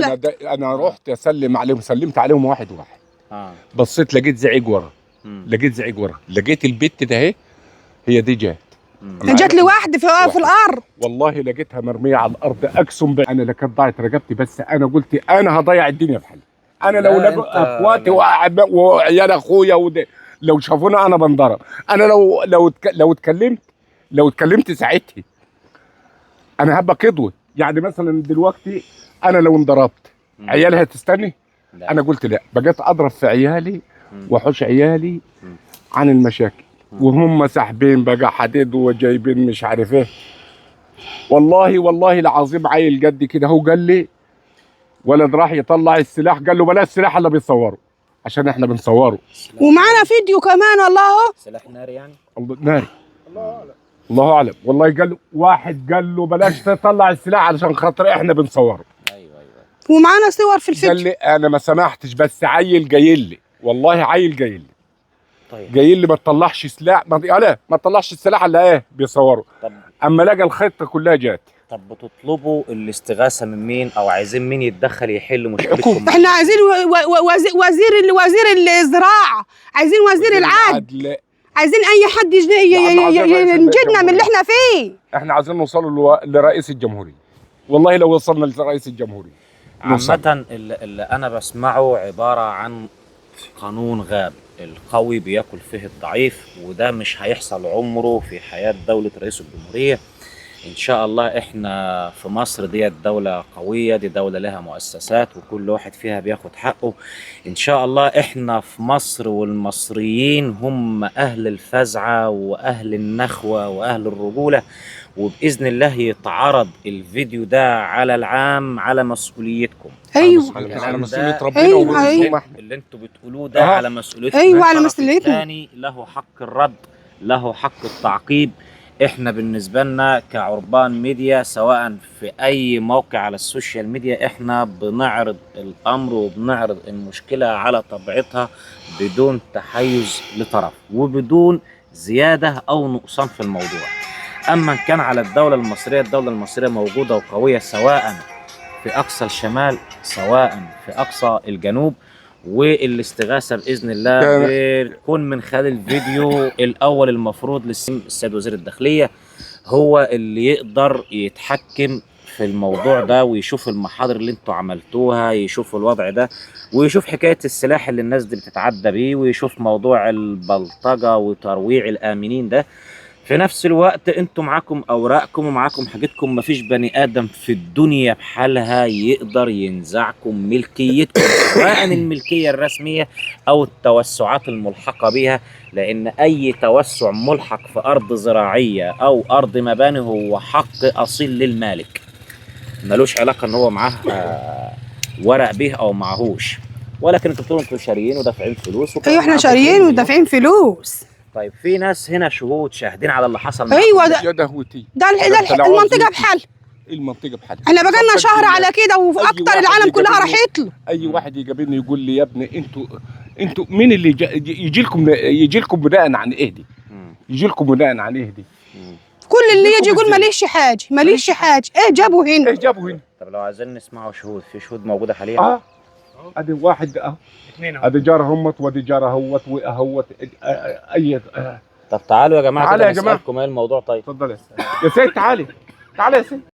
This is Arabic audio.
ولد. انا رحت اسلم عليهم، سلمت عليهم واحد واحد. بصيت لقيت زعيق ورا، لقيت البت ده اهي، هي دي جات لي واحد في الارض. والله لقيتها مرميه على الارض، اقسم بالله انا لا كانت ضاعت رقبتي، بس انا قلت انا هضيع الدنيا بحالي. انا لو لقوا اخواتي وعيال اخويا لو شافونا انا بنضرب. انا لو اتكلمت ساعتها انا هبقى قدوه. يعني مثلا دلوقتي انا لو انضربت عيالي هتستني؟ لا. انا قلت لا، بقيت اضرب في عيالي واحوش عيالي عن المشاكل، وهم ساحبين بقى حديد وجايبين مش عارف ايه. والله العظيم عيل قد كده هو قال لي، ولد راح يطلع السلاح قال له بلاش سلاح الا بيصوروا عشان احنا بنصوره، ومعانا فيديو كمان. والله سلاح ناري يعني؟ ناري. الله اعلم. والله قال له واحد، قال له بلاش تطلع السلاح علشان خاطر احنا بنصوره. ايوه ومعانا صور في الفيديو. قال لي انا ما سمحتش، بس عيل جاي لي، والله عيل جاي لي. طيب جاي لي ما تطلعش سلاح، ما تطلعش السلاح الا ايه بيصوروا. طب اما لقى الخطه كلها جات. طب بتطلبوا الاستغاثه من مين، او عايزين مين يتدخل يحل مشكلتكم؟ احنا عايزين وزير الزراعه، عايزين وزير العدل، عايزين اي حد ينجدنا من اللي احنا فيه. احنا عايزين نوصل لرئيس الجمهوريه. والله لو وصلنا لرئيس الجمهوريه. عامة اللي انا بسمعه عباره عن قانون غاب، القوي بياكل فيه الضعيف، وده مش هيحصل عمره في حياه دوله رئيس الجمهوريه. ان شاء الله احنا في مصر ديت دولة قوية، دي دولة لها مؤسسات وكل واحد فيها بياخد حقه. ان شاء الله احنا في مصر، والمصريين هم اهل الفزعة واهل النخوة واهل الرجولة، وباذن الله يتعرض الفيديو ده على العام على مسؤوليتكم. ايوه على مسؤولية ربنا. أيوة. اللي انتوا بتقولوه ده على مسؤوليتكم. ايوه على مسؤوليتنا. الثاني له حق الرد، له حق التعقيب. احنا بالنسبة لنا كعربان ميديا، سواء في اي موقع على السوشيال ميديا، احنا بنعرض الامر وبنعرض المشكلة على طبيعتها بدون تحيز لطرف وبدون زيادة او نقصان في الموضوع. اما كان على الدولة المصرية موجودة وقوية، سواء في اقصى الشمال سواء في اقصى الجنوب. والاستغاثه باذن الله بتكون من خلال الفيديو الاول. المفروض للسيد وزير الداخليه هو اللي يقدر يتحكم في الموضوع ده، ويشوف المحاضر اللي انتوا عملتوها، يشوف الوضع ده، ويشوف حكايه السلاح اللي الناس دي بتتعدى بيه، ويشوف موضوع البلطجه وترويع الامنين ده. في نفس الوقت انتوا معاكم اوراقكم ومعاكم حاجتكم، مفيش بني ادم في الدنيا بحالها يقدر ينزعكم ملكيتكم، سواء الملكيه الرسميه او التوسعات الملحقه بها، لان اي توسع ملحق في ارض زراعيه او ارض مباني هو حق اصيل للمالك، ملوش علاقه ان هو معاه ورق به او معهوش. ولكن انتوا بتقولوا انتوا شاريين ودافعين فلوس. ايوه احنا شاريين ودافعين فلوس. طيب في ناس هنا شهود شاهدين على اللي حصل. ايوه ده المنطقه بحل. المنطقه بحل. احنا بقالنا شهر على كده، واكتر العالم كلها راحت له. اي واحد يقابلني يقول لي يا ابني انتوا مين اللي يجي لكم بناء عن ايه دي؟ يجي لكم بناء عن ايه دي؟ كل اللي يجي يقول ماليش حاجه. ايه جابوا هنا؟ طب لو عايزين نسمعوا شهود، في شهود موجوده حاليا؟ ادي واحد اثنين ادي جار همت وادي جار اهوت واهوت اي. طب تعالوا يا جماعه تعالوا يا جماعه نسالكم ايه الموضوع. طيب اتفضل يا سيد. تعالي يا سيد.